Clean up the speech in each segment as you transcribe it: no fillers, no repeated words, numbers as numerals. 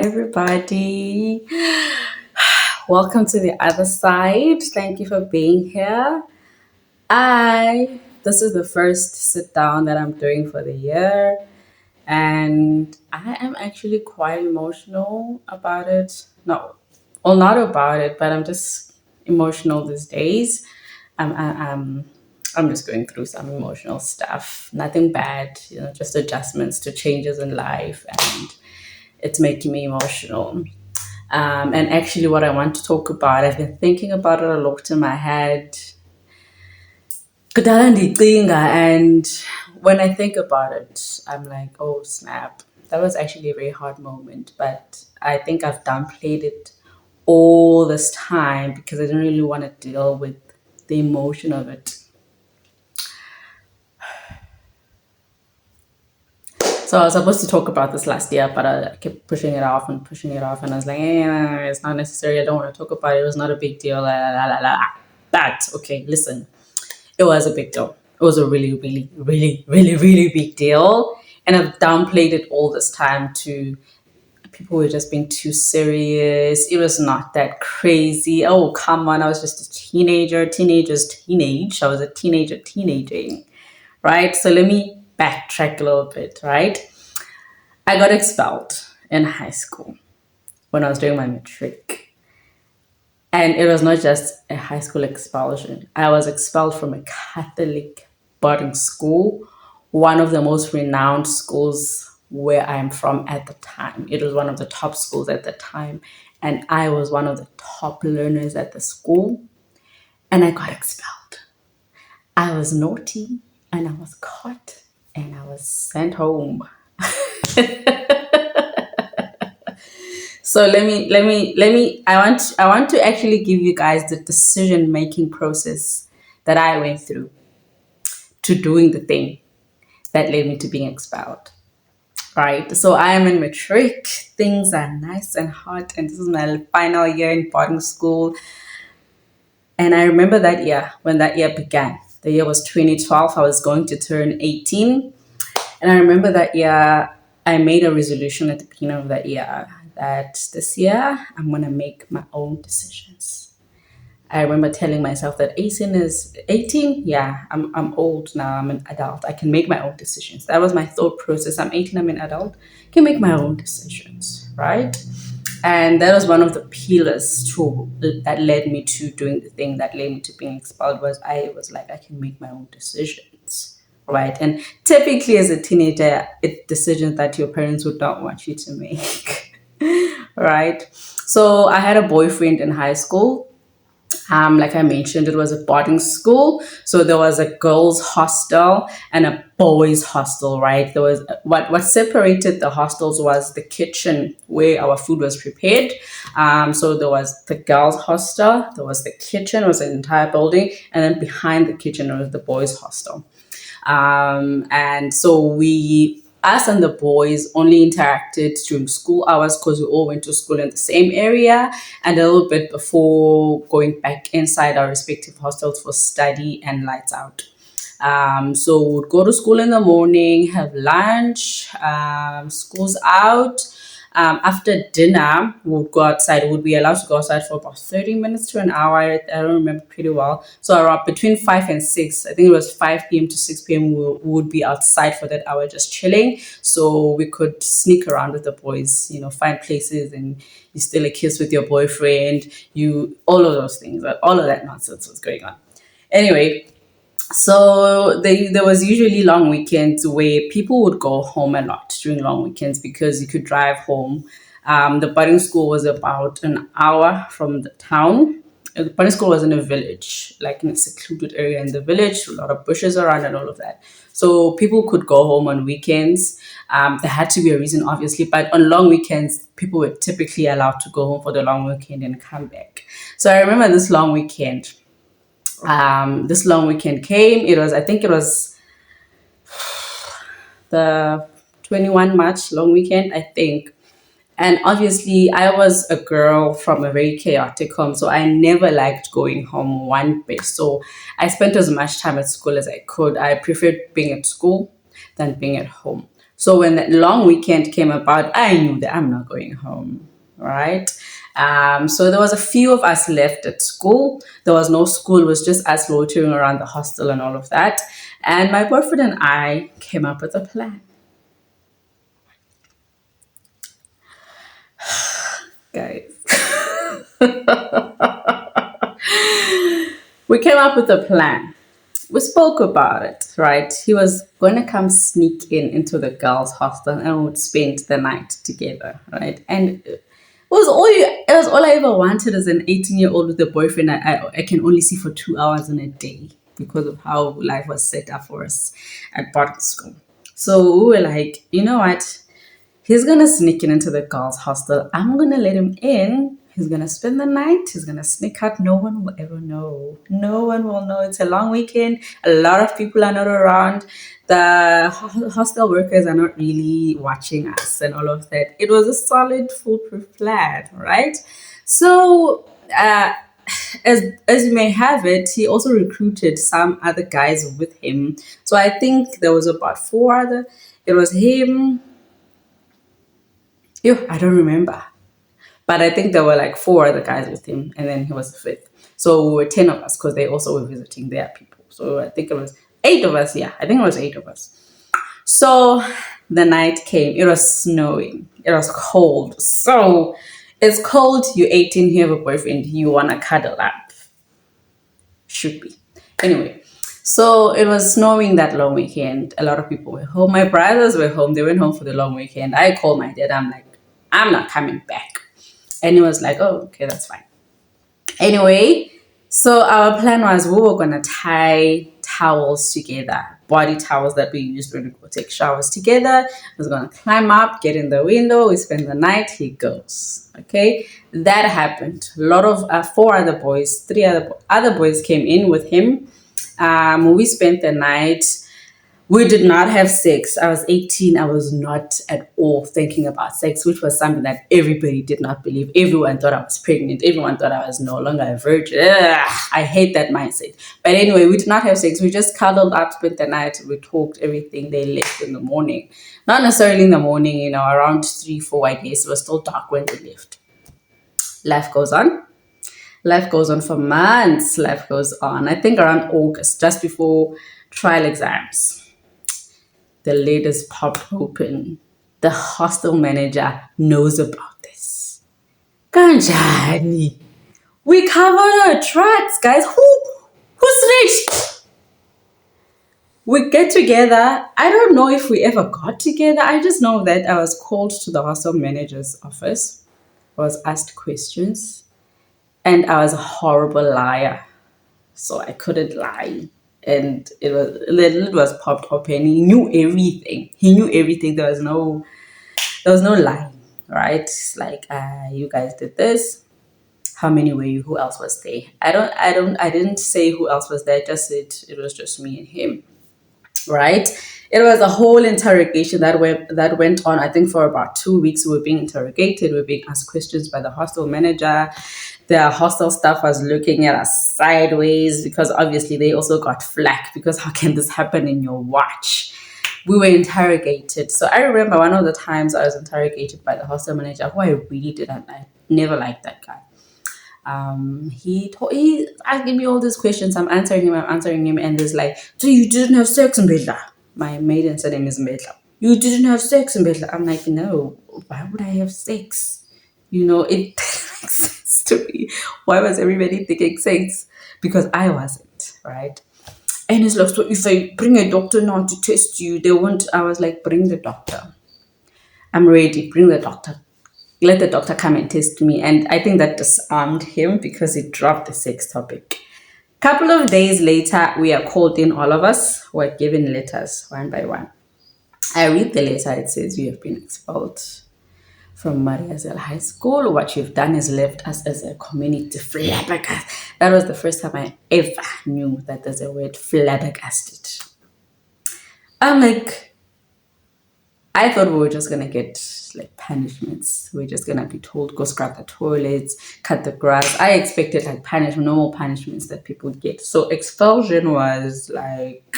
everybody. Welcome to the other side. Thank you for being here. This is the first sit down that I'm doing for the year, and I am actually quite emotional about it. No, well, not about it, but I'm just emotional these days. I'm, I- I'm, I'm just going through some emotional stuff. Nothing bad, just adjustments to changes in life, and it's making me emotional. And actually, what I want to talk about, I've been thinking about it a lot in my head. Kudala ndicinga, and when I think about it, I'm like, oh snap. That was actually a very hard moment, but I think I've downplayed it all this time because I didn't really want to deal with the emotion of it. So I was supposed to talk about this last year, but I kept pushing it off and pushing it off, and I was like, it's not necessary. I don't want to talk about it. It was not a big deal. La, la, la, la. But okay, listen, it was a big deal. It was a really, really, really, really, really big deal, and I've downplayed it all this time to people were just being too serious. It was not that crazy. Oh, come on. I was just a teenager. Teenagers teenage. I was a teenager teenaging, right? So let me backtrack a little bit, right? I got expelled in high school when I was doing my matric. And it was not just a high school expulsion. I was expelled from a Catholic boarding school, one of the most renowned schools where I'm from at the time. It was one of the top schools at the time. And I was one of the top learners at the school. And I got expelled. I was naughty and I was caught and I was sent home. So I want to actually give you guys the decision making process that I went through to doing the thing that led me to being expelled. Right. So I am in matric. Things are nice and hot, and this is my final year in boarding school. And I remember that year when that year began. The year was 2012. I was going to turn 18. And I remember that year I made a resolution at the beginning of that year that this year I'm going to make my own decisions. I remember telling myself that 18 is 18. Yeah, I'm old now. I'm an adult. I can make my own decisions. That was my thought process. I'm 18. I'm an adult. I can make my own decisions, right? And that was one of the pillars that led me to doing the thing that led me to being expelled. Was I was like, I can make my own decisions, right? And typically, as a teenager, it's decisions that your parents would not want you to make, right? So I had a boyfriend in high school. Like I mentioned, it was a boarding school. So there was a girls' hostel and a boys' hostel, right? There was what separated the hostels was the kitchen where our food was prepared. So there was the girls' hostel, there was the kitchen, it was an entire building, and then behind the kitchen was the boys' hostel. And so us and the boys only interacted during school hours because we all went to school in the same area and a little bit before going back inside our respective hostels for study and lights out. So we'd go to school in the morning, have lunch, school's out. After dinner, we would go outside. Would be allowed to go outside for about 30 minutes to an hour. I don't remember pretty well. So around between 5 and 6, I think it was 5 p.m. to 6 p.m. We would be outside for that hour just chilling. So we could sneak around with the boys, find places and you steal a kiss with your boyfriend, all of those things, all of that nonsense was going on. Anyway, so there was usually long weekends where people would go home a lot during long weekends because you could drive home. The boarding school was about an hour from the town. The boarding school was in a village, like in a secluded area in the village, a lot of bushes around and all of that. So people could go home on weekends. There had to be a reason, obviously, but on long weekends, people were typically allowed to go home for the long weekend and come back. So I remember this long weekend. This long weekend came. I think it was the 21 March long weekend, I think. And obviously, I was a girl from a very chaotic home, so I never liked going home one bit. So I spent as much time at school as I could. I preferred being at school than being at home. So when that long weekend came about, I knew that I'm not going home, right? So there was a few of us left at school. There was no school, it was just us loitering around the hostel and all of that. And my boyfriend and I came up with a plan. Guys, we came up with a plan. We spoke about it, right? He was going to come sneak in into the girls' hostel and we would spend the night together, right? And it was all I ever wanted as an 18-year-old with a boyfriend I can only see for 2 hours in a day because of how life was set up for us at boarding school. So we were like, you know what? He's gonna sneak in into the girls' hostel. I'm gonna let him in. He's gonna spend the night. He's gonna sneak out. No one will ever know. No one will know. It's a long weekend. A lot of people are not around. The hostel workers are not really watching us and all of that. It was a solid, foolproof plan, right? So, as you may have it, he also recruited some other guys with him. So I think there was about four other. It was him. I don't remember. But I think there were like four other guys with him, and then he was the fifth. So we were 10 of us because they also were visiting their people. So I think it was 8 of us. Yeah, I think it was 8 of us. So the night came. It was snowing. It was cold. So it's cold. You're 18. You have a boyfriend. You want to cuddle up. Should be. Anyway, so it was snowing that long weekend. A lot of people were home. My brothers were home. They went home for the long weekend. I called my dad. I'm like, I'm not coming back. And he was like, oh, okay, that's fine. Anyway, so our plan was we were going to tie towels together, body towels that we used when we go take showers together. I was going to climb up, get in the window, we spend the night, he goes. Okay, that happened. A lot of three other boys came in with him. We spent the night. We did not have sex. I was 18. I was not at all thinking about sex, which was something that everybody did not believe. Everyone thought I was pregnant. Everyone thought I was no longer a virgin. Ugh, I hate that mindset. But anyway, we did not have sex. We just cuddled up, spent the night. We talked everything. They left in the morning. Not necessarily in the morning, around 3, 4, I guess. It was still dark when they left. Life goes on. Life goes on for months. Life goes on. I think around August, just before trial exams. The lid is popped open. The hostel manager knows about this. Kanjani. We covered our tracks, guys. Who's rich? We get together. I don't know if we ever got together. I just know that I was called to the hostel manager's office. I was asked questions. And I was a horrible liar. So I couldn't lie. And the lid was popped open. He knew everything. There was no lying, right? It's like, you guys did this. How many were you? Who else was there? I didn't say who else was there. I just said it was just me and him, right? It was a whole interrogation that went on. I think for about 2 weeks we were being interrogated. We were being asked questions by the hostel manager. The hostel staff was looking at us sideways because obviously they also got flack because how can this happen in your watch? We were interrogated. So I remember one of the times I was interrogated by the hostel manager, who I really didn't. I never liked that guy. He asking me all these questions. I'm answering him, and there's like, so you didn't have sex in Bedla? My maiden surname is Bedla. You didn't have sex in Bedla? I'm like, no. Why would I have sex? It makes sense to me. Why was everybody thinking sex? Because I wasn't, right? And he's like, so if I bring a doctor now to test you, they won't. I was like, bring the doctor. I'm ready. Bring the doctor. Let the doctor come and test me. And I think that disarmed him because he dropped the sex topic. Couple of days later, we are called in, all of us were given letters one by one. I read the letter. It says, you have been expelled from Mariazell High School. What you've done is left us as a community flabbergasted. That was the first time I ever knew that there's a word, flabbergasted. I'm like, I thought we were just going to get like punishments. We're just going to be told, go scrub the toilets, cut the grass. I expected like normal punishments that people get. So expulsion was like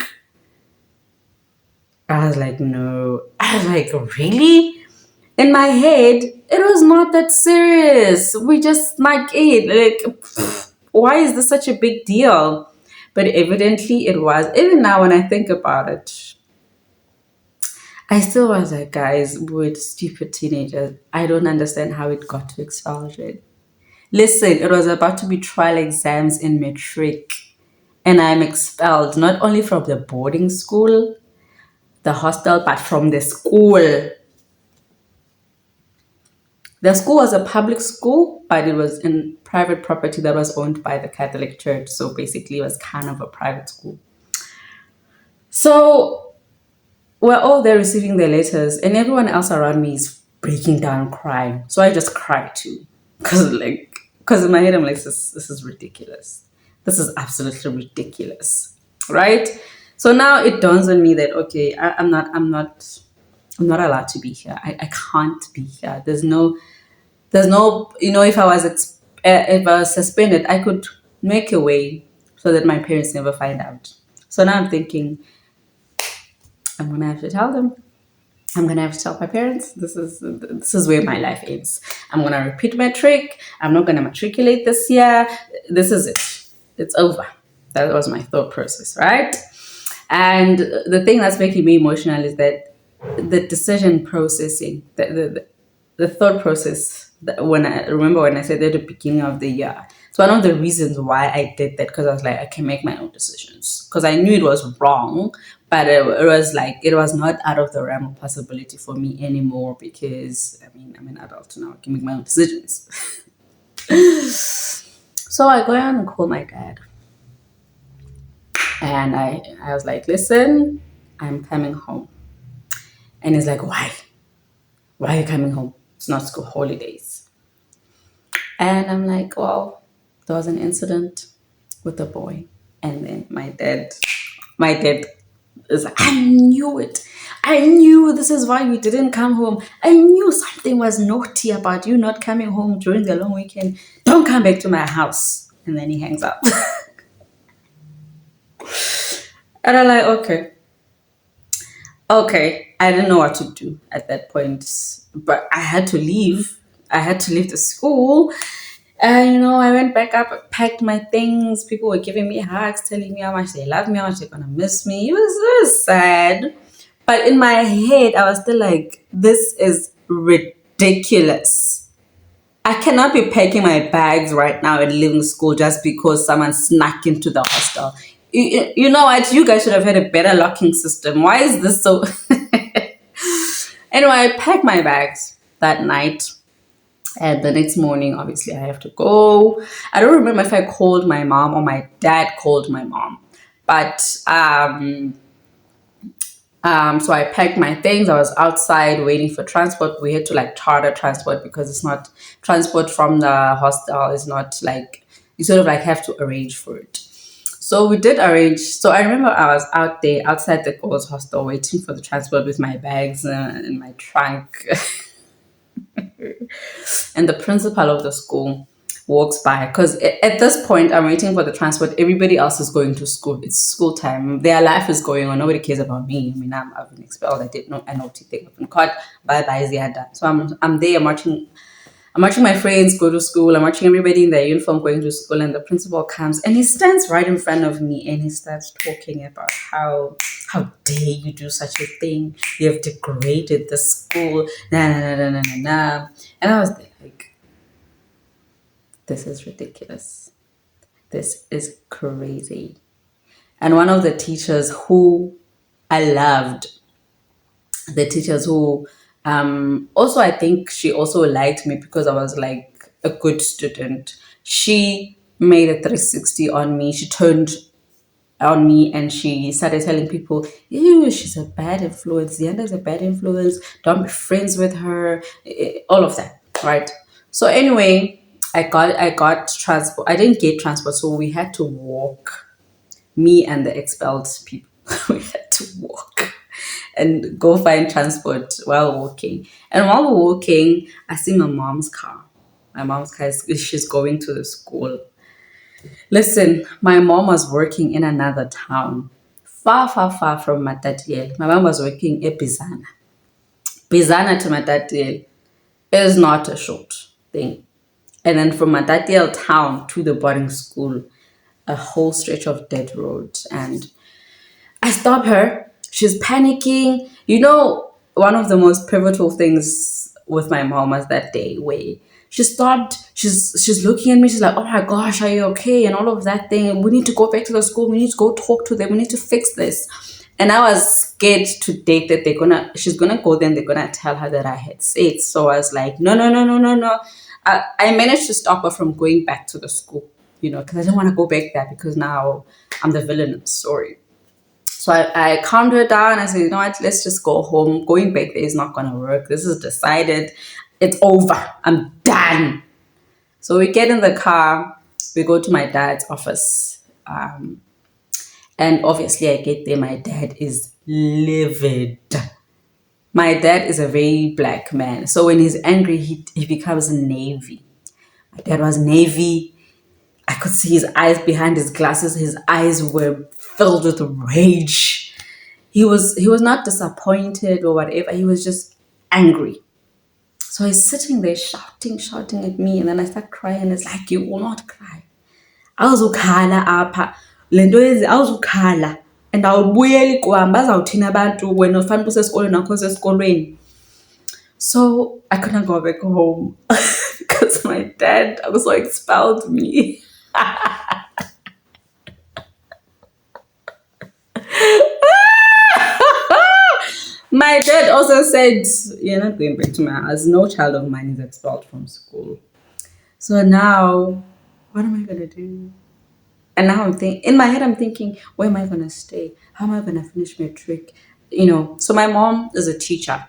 I was like, no. I was like, really? In my head, it was not that serious. We just might eat. Like, why is this such a big deal? But evidently it was. Even now, when I think about it, I still was like, guys, we're stupid teenagers. I don't understand how it got to expulsion. Listen, it was about to be trial exams in matric, and I'm expelled not only from the boarding school, the hostel, but from the school. The school was a public school, but it was in private property that was owned by the Catholic Church. So basically, it was kind of a private school. So we're all there receiving their letters, and everyone else around me is breaking down crying. So I just cry too, because in my head I'm like, this is ridiculous. This is absolutely ridiculous, right? So now it dawns on me that okay, I'm not allowed to be here. I can't be here. There's no, if if I was suspended, I could make a way so that my parents never find out. So now I'm thinking, I'm gonna have to tell them. I'm gonna have to tell my parents. This is where my life ends. I'm gonna repeat my trick. I'm not gonna matriculate this year. This is it. It's over. That was my thought process, right? And the thing that's making me emotional is that the decision processing, the thought process. When I remember when I said that at the beginning of the year, it's one of the reasons why I did that, because I was like, I can make my own decisions, because I knew it was wrong, but it was like it was not out of the realm of possibility for me anymore, because I mean I'm an adult now. I can make my own decisions. So I go on and call my dad, and I was like, listen, I'm coming home. And he's like, why? Why are you coming home? It's not school holidays. And I'm like, well, there was an incident with a boy. And then my dad is like, I knew it. I knew this is why you didn't come home. I knew something was naughty about you not coming home during the long weekend. Don't come back to my house. And then he hangs up. And I'm like, okay. Okay. I didn't know what to do at that point. But I had to leave. I had to leave the school. I went back up, packed my things. People were giving me hugs, telling me how much they love me, how much they're gonna miss me. It was sad. But in my head, I was still like, this is ridiculous. I cannot be packing my bags right now and leaving school just because someone snuck into the hostel. You know what? You guys should have had a better locking system. Why is this so? Anyway, I packed my bags that night. And the next morning, obviously, I have to go. I don't remember if I called my mom or my dad called my mom. But so I packed my things. I was outside waiting for transport. We had to like charter transport, because it's not transport from the hostel. It's not like you sort of like have to arrange for it. So we did arrange. So I remember I was out there outside the girls' hostel waiting for the transport with my bags in my trunk. And the principal of the school walks by, because at this point I'm waiting for the transport. Everybody else is going to school. It's school time. Their life is going on. Nobody cares about me. I mean, I've been expelled. I did not a naughty thing. I've been caught. Bye bye, Ziada. So I'm there. I'm watching my friends go to school. I'm watching everybody in their uniform going to school, and the principal comes and he stands right in front of me and he starts talking about how dare you do such a thing? You have degraded the school. Nah, nah, nah, nah, nah, nah, nah. And I was like, this is ridiculous. This is crazy. And one of the teachers who I loved, the teachers who also, I think she also liked me because I was like a good student. She made a 360 on me. She turned on me and she started telling people, ew, she's a bad influence. Zianda's a bad influence. Don't be friends with her. All of that, right? So anyway, I got transport. I didn't get transport, so we had to walk. Me and the expelled people, we had to walk and go find transport while walking. And while we're walking, I see my mom's car. My mom's car she's going to the school. Listen, my mom was working in another town, far, far, far from Matatiele. My mom was working at Bizana. Bizana to Matatiele is not a short thing. And then from Matatiele town to the boarding school, a whole stretch of dead road. And I stop her. She's panicking. You know, one of the most pivotal things with my mom was that day where she stopped. She's looking at me. She's like, "Oh my gosh, are you okay?" And all of that thing. We need to go back to the school. We need to go talk to them. We need to fix this. And I was scared to date that she's gonna go there and they're gonna tell her that I had said. So I was like, no, no, no, no, no, no. I managed to stop her from going back to the school, because I didn't want to go back there because now I'm the villain of the story. So I calmed her down. I said, you know what, let's just go home. Going back there is not going to work. This is decided. It's over. I'm done. So we get in the car. We go to my dad's office. And obviously, I get there. My dad is livid. My dad is a very black man. So when he's angry, he becomes navy. My dad was navy. I could see his eyes behind his glasses. His eyes were filled with rage. He was not disappointed or whatever. He was just angry. So he's sitting there shouting at me, and then I start crying. It's like, you will not cry. Awuzukhala apha. Le nto yenze awuzukhala. And awubuyeli kuhamba bazawuthina abantu wena ufanele usesikolweni akho sesikolweni. So I couldn't go back home because my dad also expelled me. My dad also said, "You're not going back to my house. No child of mine is expelled from school." So now, what am I gonna do? And now in my head, I'm thinking, where am I gonna stay? How am I gonna finish matric? So my mom is a teacher.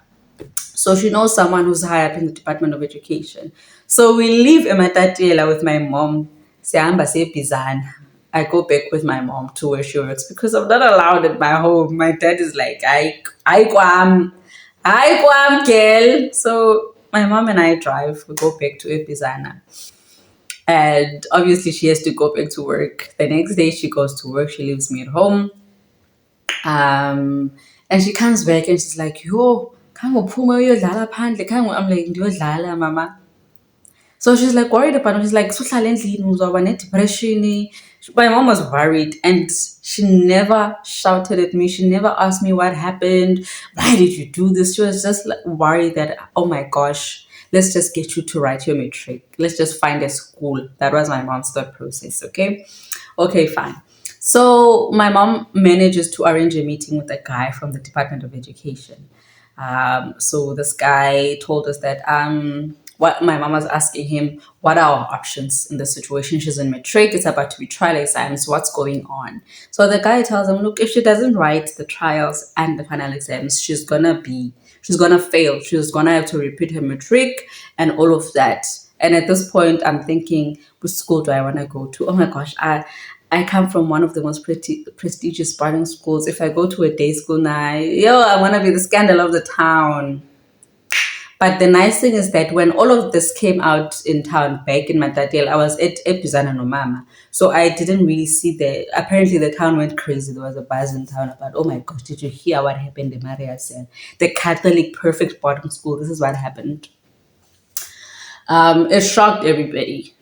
So she knows someone who's high up in the Department of Education. So we leave Ematatiela with my mom. Sihamba siye eBizana. I go back with my mom to where she works because I'm not allowed at my home. My dad is like, I kwam, girl. So my mom and I drive. We go back to EBizana. And obviously she has to go back to work. The next day she goes to work. She leaves me at home. And she comes back and she's like, yo, khange uphume uyodlala phandle. I'm like, ndiyodlala, mama. So she's like worried about it. She's like, suhlala endlini uzawuba ne-depression. My mom was worried and she never shouted at me. She never asked me what happened. Why did you do this? She was just like worried that, oh my gosh, let's just get you to write your matric. Let's just find a school. That was my mom's thought process, okay? Okay, fine. So my mom manages to arrange a meeting with a guy from the Department of Education. So this guy told us that what my mom was asking him, what are our options in the situation? She's in matric, it's about to be trial exams, what's going on? So the guy tells him, look, if she doesn't write the trials and the final exams, she's gonna fail. She's gonna have to repeat her matric and all of that. And at this point, I'm thinking, which school do I want to go to? Oh my gosh, I come from one of the most prestigious boarding schools. If I go to a day school now, I want to be the scandal of the town. But the nice thing is that when all of this came out in town back in Matatiele, I was at Bizana no Mama. So I didn't really see apparently the town went crazy. There was a buzz in town about, oh my gosh, did you hear what happened in Maria said? The Catholic perfect boarding school, this is what happened. It shocked everybody.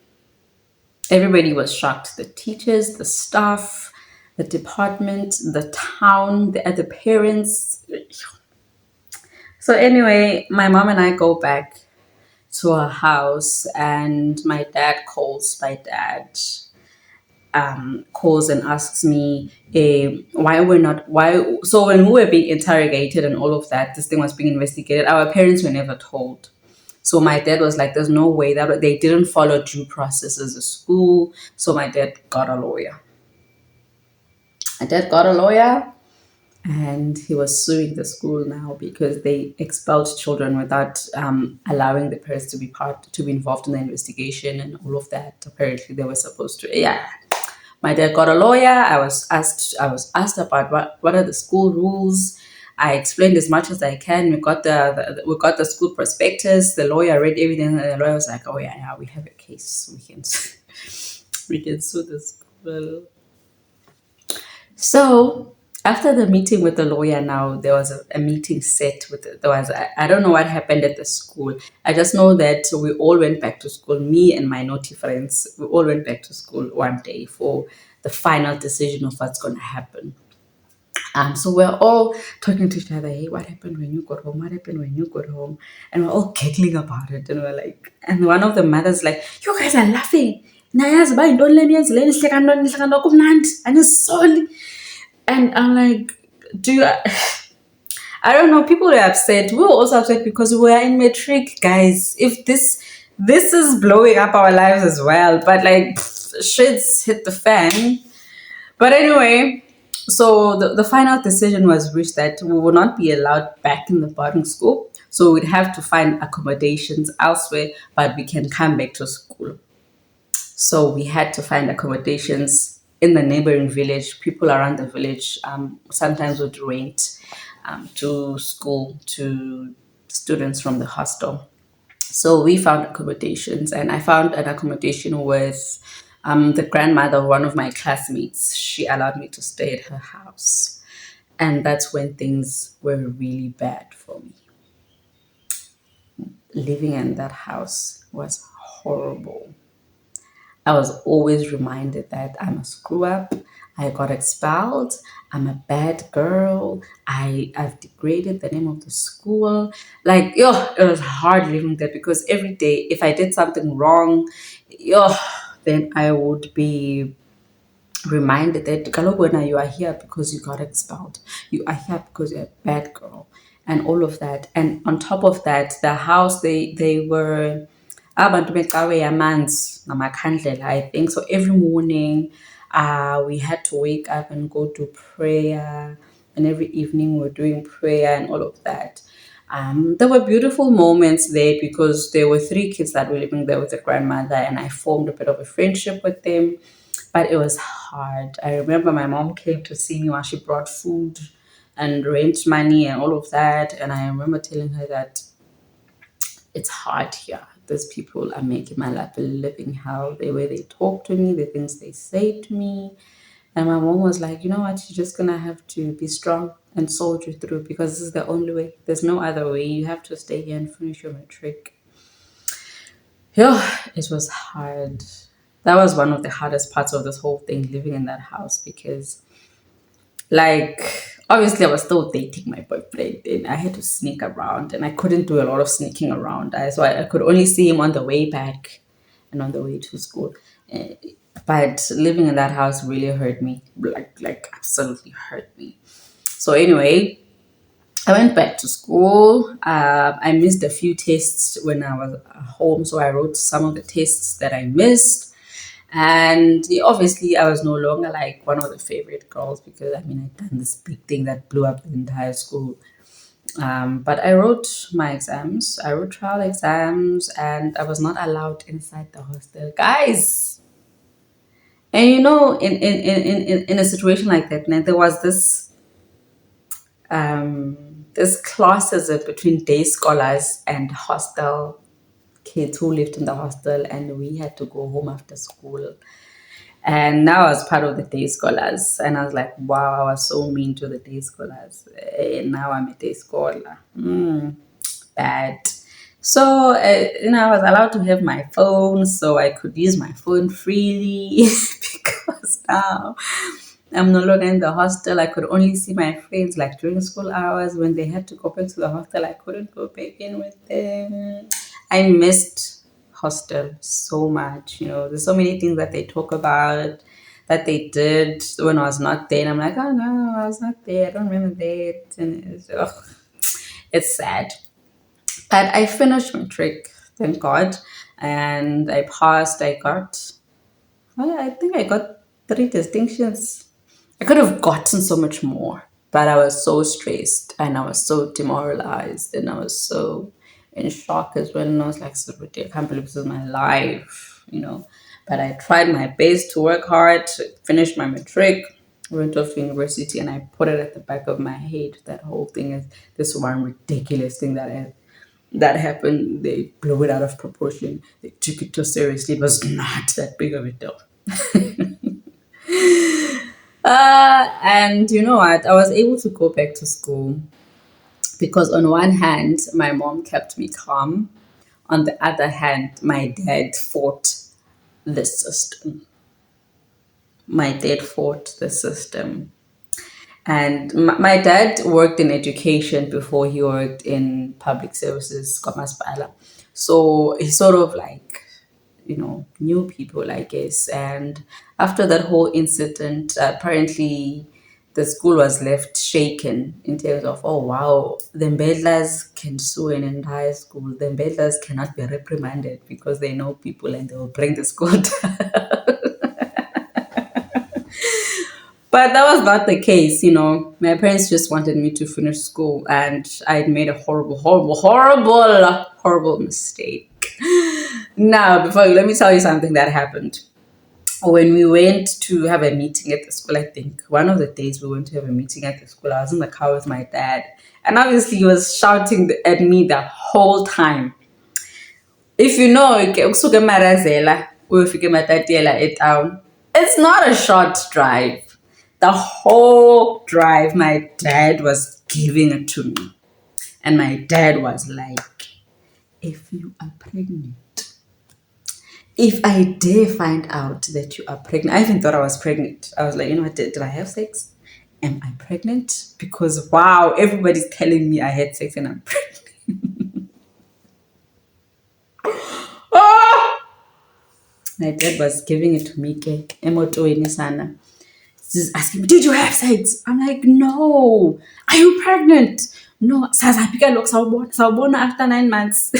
Everybody was shocked. The teachers, the staff, the department, the town, the parents. So anyway, my mom and I go back to our house and my dad calls. My dad calls and asks me why. So when we were being interrogated and all of that, this thing was being investigated, our parents were never told. So my dad was like, there's no way that they didn't follow due process as a school. So my dad got a lawyer. And he was suing the school now because they expelled children without allowing the parents to be involved in the investigation and all of that. Apparently they were supposed to. Yeah. My dad got a lawyer. I was asked about what are the school rules. I explained as much as I can. We got the school prospectus. The lawyer read everything, and the lawyer was like, "Oh yeah, we have a case. We can sue the school." So After the meeting with the lawyer, now there was a meeting set with there was I don't know what happened at the school. I just know that we all went back to school. Me and my naughty friends, we all went back to school one day for the final decision of what's going to happen. So we're all talking to each other. Hey, what happened when you got home? What happened when you got home? And we're all giggling about it. And we're like, and one of the mothers like, you guys are laughing. Nayazi ba yintoni le niyenzileyo nihleka ntoni nihleka ntoni kumnandi anisoli. And I'm like, do you? I don't know. People were upset. We were also upset because we were in matric, guys. If this is blowing up our lives as well, but like shit's hit the fan. But anyway, so the final decision was reached that we will not be allowed back in the boarding school. So we'd have to find accommodations elsewhere, but we can come back to school. So we had to find accommodations in the neighboring village. People around the village sometimes would rent to school to students from the hostel. So we found accommodations, and I found an accommodation with the grandmother of one of my classmates. She allowed me to stay at her house. And that's when things were really bad for me. Living in that house was horrible. I was always reminded that I'm a screw up. I got expelled. I'm a bad girl. I've degraded the name of the school. Like, yo, it was hard living there because every day, if I did something wrong, yo, then I would be reminded that Kalogwena, you are here because you got expelled. You are here because you're a bad girl, and all of that. And on top of that, the house they were abantu becawe yamanzi namakhandlela, I think so. Every morning, we had to wake up and go to prayer, and every evening we're doing prayer and all of that. There were beautiful moments there because there were three kids that were living there with the grandmother, and I formed a bit of a friendship with them. But it was hard. I remember my mom came to see me while she brought food and rent money and all of that. And I remember telling her that it's hard here. These people are making my life a living hell. The way they talk to me, the things they say to me. And my mom was like, you know what, you're just gonna have to be strong and soldier through because this is the only way. There's no other way. You have to stay here and finish your matric. Yeah, it was hard. That was one of the hardest parts of this whole thing, living in that house, because like obviously I was still dating my boyfriend and I had to sneak around and I couldn't do a lot of sneaking around. So I could only see him on the way back and on the way to school. Eh, But living in that house really hurt me, like absolutely hurt me. So anyway, I went back to school. I missed a few tests when I was home, so I wrote some of the tests that I missed. And yeah, obviously, I was no longer like one of the favorite girls because I mean, I'd done this big thing that blew up the entire school. But I wrote my exams, I wrote trial exams, and I was not allowed inside the hostel. Guys, and you know, in a situation like that, there was this classism between day scholars and hostel kids who lived in the hostel, and we had to go home after school. And now I was part of the day scholars, and I was like, wow, I was so mean to the day scholars. And now I'm a day scholar. Bad. So, I was allowed to have my phone, so I could use my phone freely because now I'm no longer in the hostel. I could only see my friends like during school hours. When they had to go back to the hostel, I couldn't go back in with them. I missed hostel so much. There's so many things that they talk about that they did when I was not there. And I'm like, oh no, I was not there. I don't remember that. And it's sad. But I finished my trick, thank God. And I passed. I think I got three distinctions. I could have gotten so much more, but I was so stressed and I was so demoralized and I was so in shock as well. And I was like, I can't believe this is my life. But I tried my best to work hard, to finish my matric, went off to university, and I put it at the back of my head. That whole thing is this one ridiculous thing that happened. They blew it out of proportion. They took it too seriously. It was not that big of a deal. And you know what? I was able to go back to school because, on one hand, my mom kept me calm. On the other hand, my dad fought the system. My dad fought the system. And my dad worked in education before he worked in public services, Kwamaspala. So he sort of like, knew people, I guess. And after that whole incident, apparently the school was left shaken in terms of, oh wow, the Mbedlas can sue an entire school. The Mbedlas cannot be reprimanded because they know people and they will bring the school down. But that was not the case. My parents just wanted me to finish school, and I'd made a horrible, horrible, horrible, horrible mistake. Now, let me tell you something that happened. When we went to have a meeting at the school, I think one of the days we went to have a meeting at the school, I was in the car with my dad, and obviously he was shouting at me the whole time. If you know, ukusuka eMarazela uyofika eMatatiela town, it's not a short drive. The whole drive, my dad was giving it to me. And my dad was like, if you are pregnant, if I dare find out that you are pregnant, I even thought I was pregnant. I was like, you know what, did I have sex? Am I pregnant? Because wow, everybody's telling me I had sex and I'm pregnant. Oh! My dad was giving it to me, emotoini sana. He's asking me, did you have sex? I'm like, no. Are you pregnant? No. Sazapika look sawbona after 9 months.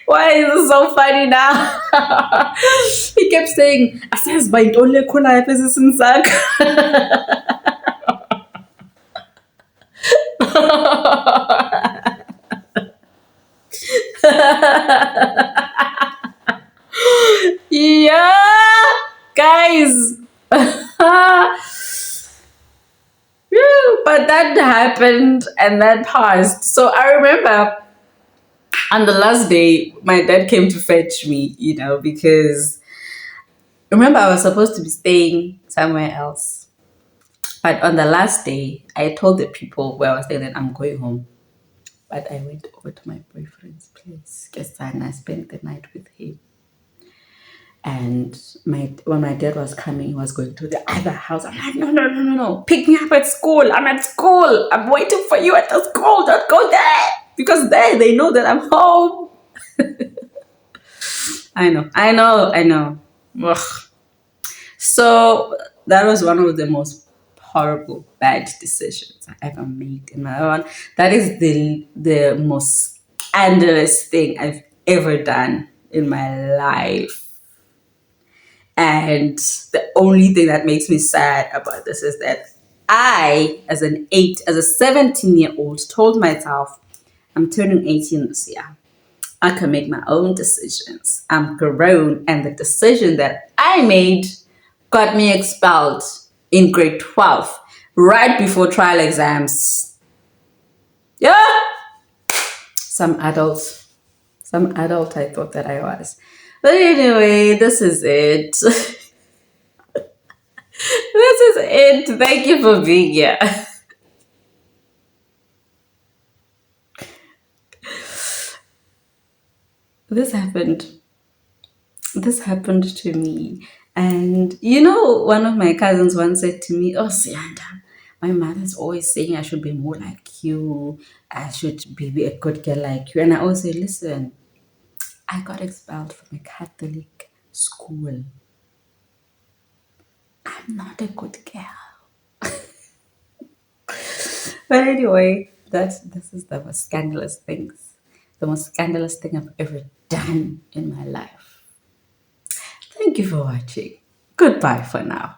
Why is it so funny now? He kept saying, "Asas by only kuna episode sak." Yeah, guys. But that happened and that passed. So I remember on the last day, my dad came to fetch me, because remember I was supposed to be staying somewhere else. But on the last day, I told the people where I was staying that I'm going home. But I went over to my boyfriend's place, and I spent the night with him. And when my dad was coming, he was going to the other house. I'm like, no, no, no, no, no. Pick me up at school. I'm at school. I'm waiting for you at the school. Don't go there. Because there they know that I'm home. I know. Ugh. So that was one of the most horrible, bad decisions I ever made in my life. That is the most scandalous thing I've ever done in my life. And the only thing that makes me sad about this is that I, as a 17-year-old, told myself, I'm turning 18 this year. I can make my own decisions. I'm grown. And the decision that I made got me expelled in grade 12, right before trial exams. Yeah. Some adult I thought that I was. But anyway, this is it. This is it. Thank you for being here. This happened. This happened to me. And one of my cousins once said to me, oh, Sianda, my mother's always saying I should be more like you. I should be a good girl like you. And I always say, listen, I got expelled from a Catholic school. I'm not a good girl. But anyway, this is the most scandalous things. The most scandalous thing I've ever done in my life. Thank you for watching. Goodbye for now.